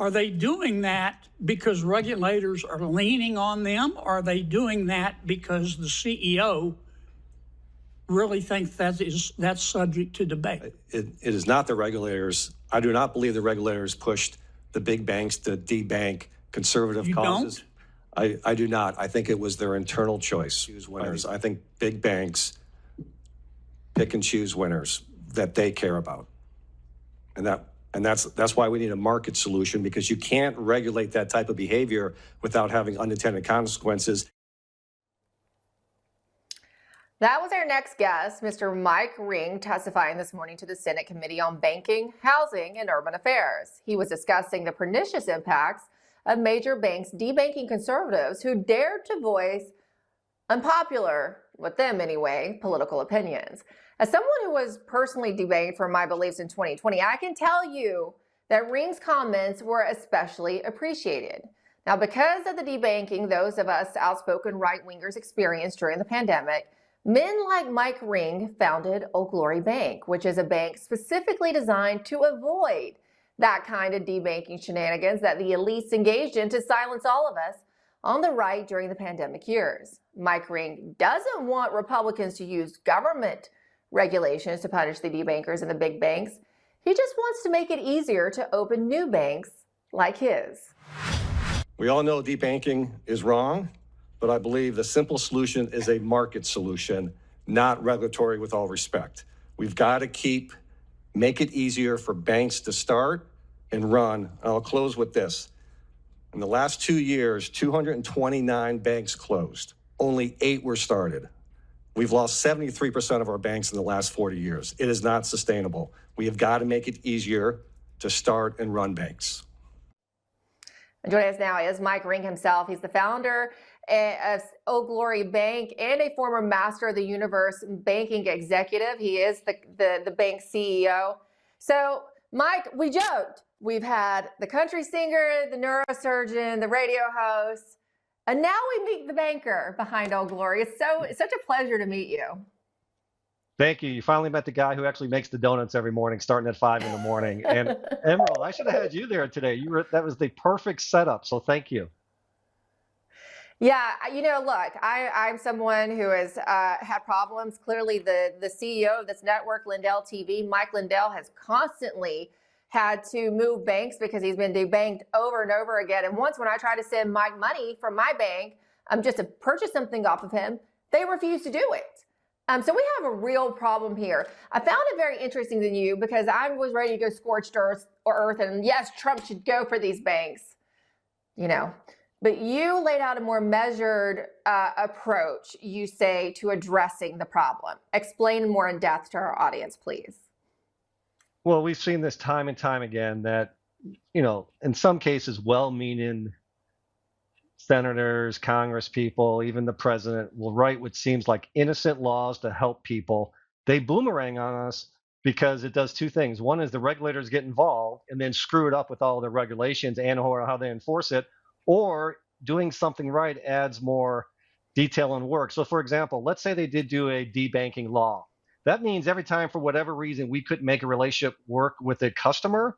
Are they doing that because regulators are leaning on them? Or are they doing that because the CEO really thinks that's subject to debate? It is not the regulators. I do not believe the regulators pushed the big banks to debank conservative causes. I do not. I think it was their internal choice. Choose winners. I think big banks pick and choose winners that they care about. And that's why we need a market solution, because you can't regulate that type of behavior without having unintended consequences. That was our next guest, Mr. Mike Ring, testifying this morning to the Senate Committee on Banking, Housing, and Urban Affairs. He was discussing the pernicious impacts of major banks debanking conservatives who dared to voice unpopular, with them anyway, political opinions. As someone who was personally debanked for my beliefs in 2020, I can tell you that Ring's comments were especially appreciated. Now, because of the debanking those of us outspoken right-wingers experienced during the pandemic, men like Mike Ring founded Old Glory Bank, which is a bank specifically designed to avoid that kind of debanking shenanigans that the elites engaged in to silence all of us on the right during the pandemic years. Mike Ring doesn't want Republicans to use government regulations to punish the debankers and the big banks. He just wants to make it easier to open new banks like his. We all know debanking is wrong, but I believe the simple solution is a market solution, not regulatory, with all respect. We've got to make it easier for banks to start and run. I'll close with this. In the last 2 years, 229 banks closed. Only 8 were started. We've lost 73% of our banks in the last 40 years. It is not sustainable. We have got to make it easier to start and run banks. Joining us now is Mike Ring himself. He's the founder of Old Glory Bank and a former Master of the Universe banking executive. He is the bank CEO. So, Mike, we joked. We've had the country singer, the neurosurgeon, the radio host, and now we meet the banker behind Old Glory. It's such a pleasure to meet you. Thank you. You finally met the guy who actually makes the donuts every morning, starting at 5 in the morning. And Emerald, I should have had you there today. That was the perfect setup. So thank you. Yeah, look, I'm someone who has had problems. Clearly, the CEO of this network, Lindell TV, Mike Lindell, has constantly had to move banks because he's been debanked over and over again. And once when I tried to send Mike money from my bank just to purchase something off of him, they refused to do it. So we have a real problem here. I found it very interesting than you because I was ready to go scorched earth, and yes, Trump should go for these banks, But you laid out a more measured approach, you say, to addressing the problem. Explain more in depth to our audience, please. Well, we've seen this time and time again that, in some cases, well-meaning senators, Congress people, even the president will write what seems like innocent laws to help people. They boomerang on us because it does two things. One is the regulators get involved and then screw it up with all the regulations and/or how they enforce it. Or doing something right adds more detail and work. So, for example, let's say they did do a debanking law. That means every time, for whatever reason, we couldn't make a relationship work with a customer,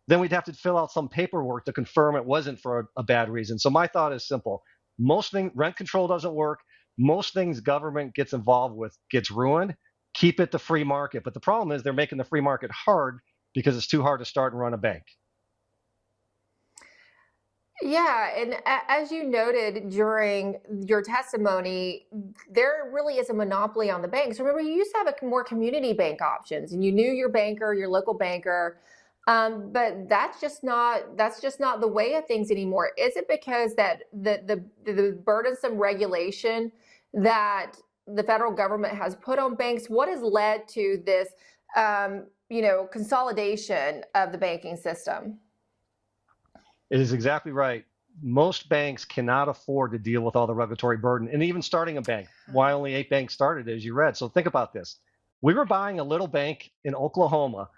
then we'd have to fill out some paperwork to confirm it wasn't for a bad reason. So my thought is simple. Most things, rent control doesn't work. Most things government gets involved with gets ruined. Keep it the free market. But the problem is they're making the free market hard because it's too hard to start and run a bank. Yeah, and as you noted during your testimony, there really is a monopoly on the banks. Remember, you used to have more community bank options, and you knew your banker, your local banker, but that's just not the way of things anymore. Is it because that the burdensome regulation that the federal government has put on banks? What has led to this, consolidation of the banking system? It is exactly right. Most banks cannot afford to deal with all the regulatory burden, and even starting a bank, why only 8 banks started, as you read. So think about this. We were buying a little bank in Oklahoma,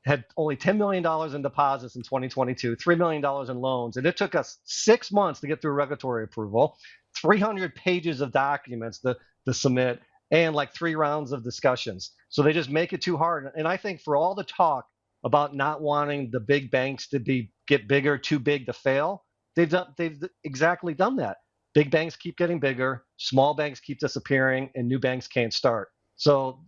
had only $10 million in deposits in 2022, $3 million in loans, and it took us 6 months to get through regulatory approval, 300 pages of documents to submit, and like 3 rounds of discussions. So they just make it too hard. And I think for all the talk about not wanting the big banks to be get bigger, too big to fail. They've exactly done that. Big banks keep getting bigger, small banks keep disappearing, and new banks can't start. So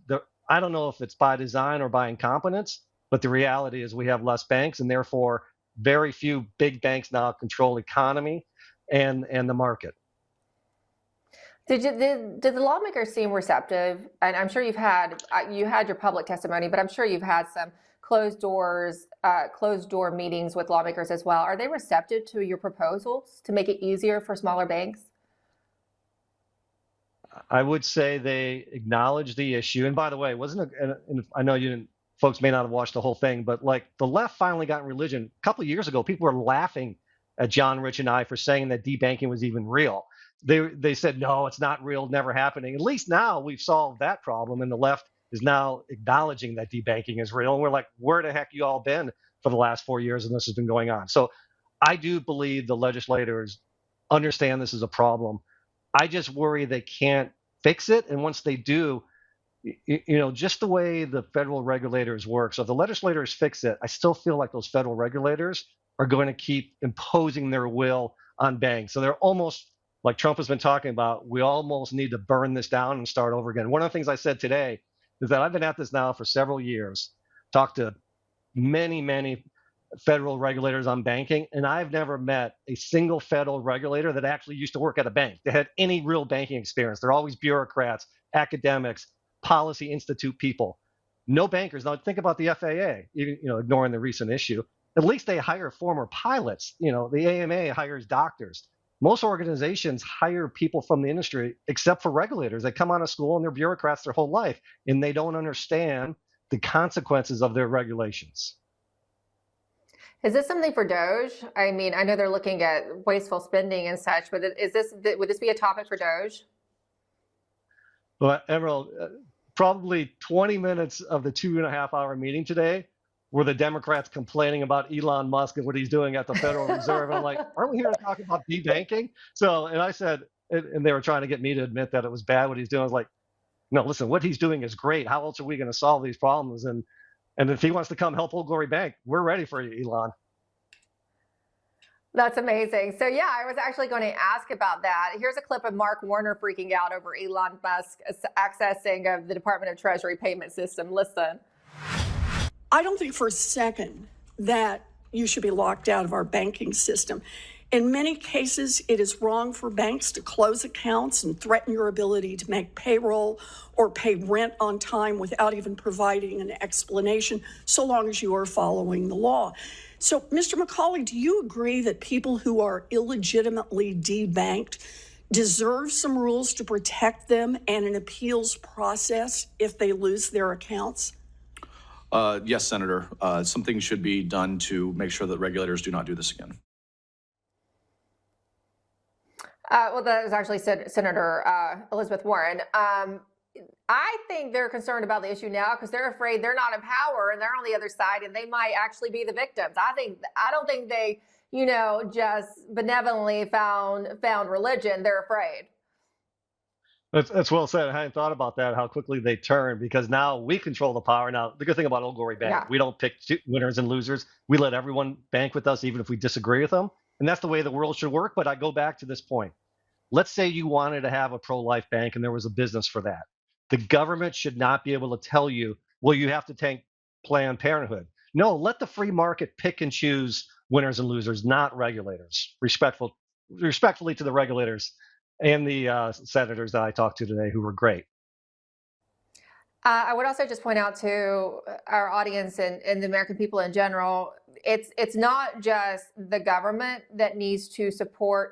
I don't know if it's by design or by incompetence, but the reality is we have less banks, and therefore very few big banks now control economy and the market. Did the lawmakers seem receptive? And I'm sure you had your public testimony, but I'm sure you've had some closed door meetings with lawmakers as well. Are they receptive to your proposals to make it easier for smaller banks? I would say they acknowledge the issue. And by the way, and I know folks may not have watched the whole thing, but like the left finally got in religion. A couple of years ago, people were laughing at John, Rich, and I for saying that debanking was even real. They said, no, it's not real, never happening. At least now we've solved that problem, and the left is now acknowledging that debanking is real. And we're like, where the heck you all been for the last 4 years and this has been going on? So I do believe the legislators understand this is a problem. I just worry they can't fix it. And once they do, just the way the federal regulators work. So if the legislators fix it, I still feel like those federal regulators are going to keep imposing their will on banks. So they're almost like Trump has been talking about, we almost need to burn this down and start over again. One of the things I said today is that I've been at this now for several years, talked to many, many federal regulators on banking, and I've never met a single federal regulator that actually used to work at a bank, that had any real banking experience. They're always bureaucrats, academics, policy institute people. No bankers. Now think about the FAA, ignoring the recent issue. At least they hire former pilots. The AMA hires doctors. Most organizations hire people from the industry, except for regulators. They come out of school and they're bureaucrats their whole life, and they don't understand the consequences of their regulations. Is this something for Doge? I mean, I know they're looking at wasteful spending and such, but would this be a topic for Doge? Well, Emerald, probably 20 minutes of the 2.5-hour meeting today were the Democrats complaining about Elon Musk and what he's doing at the Federal Reserve. I'm like, aren't we here to talk about debanking? And I said, and they were trying to get me to admit that it was bad what he's doing. I was like, no, listen, what he's doing is great. How else are we going to solve these problems? And if he wants to come help Old Glory Bank, we're ready for you, Elon. That's amazing. So yeah, I was actually going to ask about that. Here's a clip of Mark Warner freaking out over Elon Musk accessing of the Department of Treasury payment system. Listen. I don't think for a second that you should be locked out of our banking system. In many cases, it is wrong for banks to close accounts and threaten your ability to make payroll or pay rent on time without even providing an explanation, so long as you are following the law. So, Mr. McCauley, do you agree that people who are illegitimately debanked deserve some rules to protect them and an appeals process if they lose their accounts? Yes, Senator. Something should be done to make sure that regulators do not do this again. Well, that was actually Senator Elizabeth Warren. I think they're concerned about the issue now because they're afraid they're not in power and they're on the other side and they might actually be the victims. I don't think they, just benevolently found religion. They're afraid. That's well said. I hadn't thought about that, how quickly they turn, because now we control the power. Now, the good thing about Old Glory Bank, we don't pick winners and losers. We let everyone bank with us, even if we disagree with them. And that's the way the world should work. But I go back to this point. Let's say you wanted to have a pro-life bank and there was a business for that. The government should not be able to tell you, well, you have to take Planned Parenthood. No, let the free market pick and choose winners and losers, not regulators. Respectfully to the regulators and the senators that I talked to today, who were great. I would also just point out to our audience and the American people in general, it's not just the government that needs to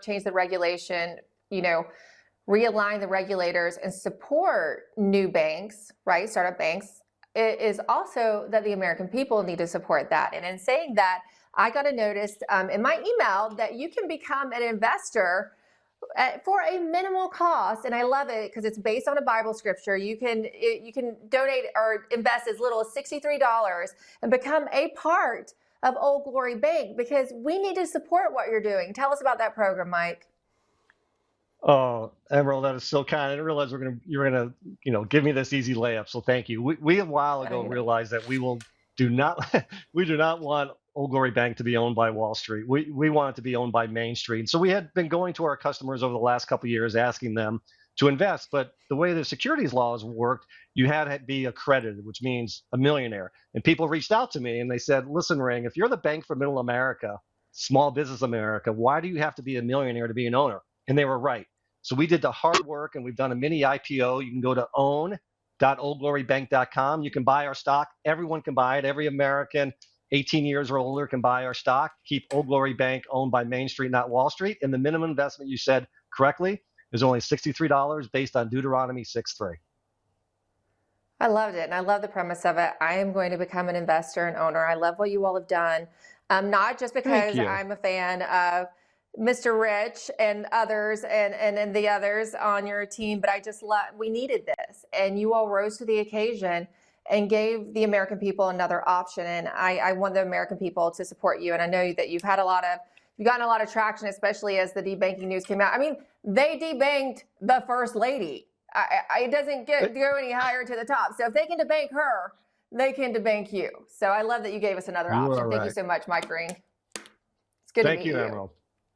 change the regulation, realign the regulators and support new banks, right? Startup banks. It is also that the American people need to support that. And in saying that, I got a notice in my email that you can become an investor for a minimal cost, and I love it because it's based on a Bible scripture. You can donate or invest as little as $63 and become a part of Old Glory Bank, because we need to support what you're doing. Tell us about that program, Mike. Oh, Emerald, that is so kind. I didn't realize you're gonna give me this easy layup. So thank you. We a while ago realized that we do not want Old Glory Bank to be owned by Wall Street. We want it to be owned by Main Street. So we had been going to our customers over the last couple of years asking them to invest. But the way the securities laws worked, you had to be accredited, which means a millionaire. And people reached out to me and they said, listen, Ring, if you're the bank for middle America, small business America, why do you have to be a millionaire to be an owner? And they were right. So we did the hard work and we've done a mini IPO. You can go to own.oldglorybank.com. You can buy our stock. Everyone can buy it. Every American 18 years or older can buy our stock. Keep Old Glory Bank owned by Main Street, not Wall Street. And the minimum investment, you said correctly, is only $63 based on Deuteronomy 6:3. I loved it, and I love the premise of it. I am going to become an investor and owner. I love what you all have done, not just because I'm a fan of Mr. Rich and others and the others on your team, but I just love, we needed this, and you all rose to the occasion and gave the American people another option. And I want the American people to support you. And I know that you've gotten a lot of traction, especially as the debanking news came out. I mean, they debanked the First Lady. It doesn't go any higher to the top. So if they can debank her, they can debank you. So I love that you gave us another option. Thank you so much, Mike Ring. It's good to meet you. Thank you, Emerald.